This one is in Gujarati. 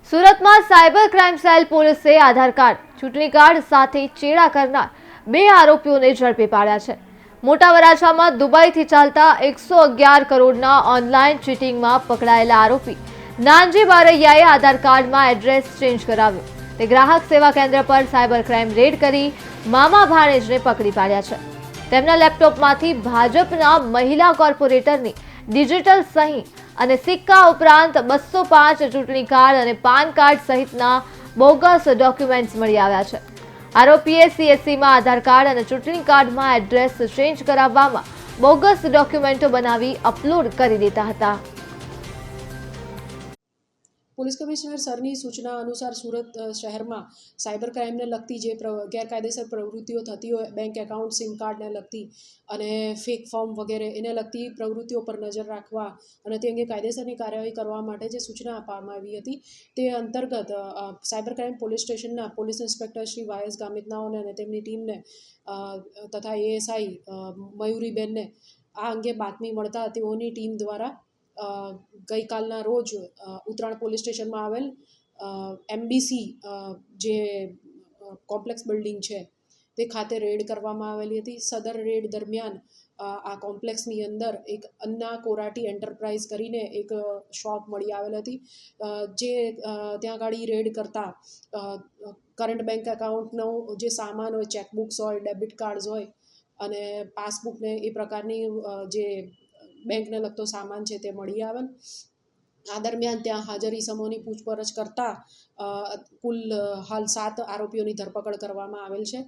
સુરતમાં સાયબર ક્રાઇમ સેલ પોલીસે આધાર કાર્ડ, ચૂંટણી કાર્ડ સાથે ચેડા કરનાર 2 આરોપીઓને ઝડપી પાડ્યા છે. મોટા વરાછામાં દુબઈથી ચાલતા 111 કરોડના ઓનલાઈન ચીટિંગમાં પકડાયેલા આરોપી નાનજી બારૈયાએ આધાર કાર્ડમાં એડ્રેસ ચેન્જ કરાવ્યું. તે ગ્રાહક સેવા કેન્દ્ર પર સાયબર ક્રાઇમ રેડ કરી મામા ભાણેજને પકડી પાડ્યા છે. તેમના લેપટોપમાંથી ભાજપના મહિલા કોર્પોરેટરની ડિજિટલ સહી અને સિક્કા ઉપરાંત 205 ચૂંટણી કાર્ડ અને પાન કાર્ડ સહિતના બોગસ ડોક્યુમેન્ટ્સ મળી આવ્યા છે. આરોપીએ સીએસસીમાં આધાર કાર્ડ અને ચૂંટણી કાર્ડમાં એડ્રેસ ચેન્જ કરાવવામાં બોગસ ડોક્યુમેન્ટો બનાવી અપલોડ કરી દેતા હતા. પોલીસ કમિશનર સરની સૂચના અનુસાર સુરત શહેરમાં સાયબર ક્રાઇમને લગતી જે ગેરકાયદેસર પ્રવૃત્તિઓ થતી હોય, બેંક એકાઉન્ટ, સિમ કાર્ડને લગતી અને ફેક ફોર્મ વગેરે એને લગતી પ્રવૃત્તિઓ પર નજર રાખવા અને તે અંગે કાયદેસરની કાર્યવાહી કરવા માટે જે સૂચના આપવામાં આવી હતી તે અંતર્ગત સાયબર ક્રાઇમ પોલીસ સ્ટેશનના પોલીસ ઇન્સ્પેક્ટર શ્રી વાયસ ગામિતનાઓને અને તેમની ટીમને તથા એએસઆઈ મયુરીબેનને આ અંગે બાતમી મળતા તેઓની ટીમ દ્વારા ગઈકાલના રોજ ઉત્તરાણ પોલીસ સ્ટેશનમાં આવેલ એમબીસી જે કોમ્પ્લેક્સ બિલ્ડિંગ છે તે ખાતે રેડ કરવામાં આવેલી હતી. સદર રેડ દરમિયાન આ કોમ્પ્લેક્સની અંદર એક અન્ના કોરાટી એન્ટરપ્રાઇઝ કરીને એક શોપ મળી આવેલ હતી, જે ત્યાં આગળ રેડ કરતા કરંટ બેંક એકાઉન્ટનો જે સામાન હોય, ચેકબુક્સ હોય, ડેબિટ કાર્ડ્સ હોય અને પાસબુકને એ પ્રકારની જે બેંકને લગતો સામાન છે તે મળી આવેલ. આ દરમિયાન ત્યાં હાજર ઇસમોની પૂછપરછ કરતા કુલ હાલ 7 આરોપીઓની ધરપકડ કરવામાં આવેલ છે.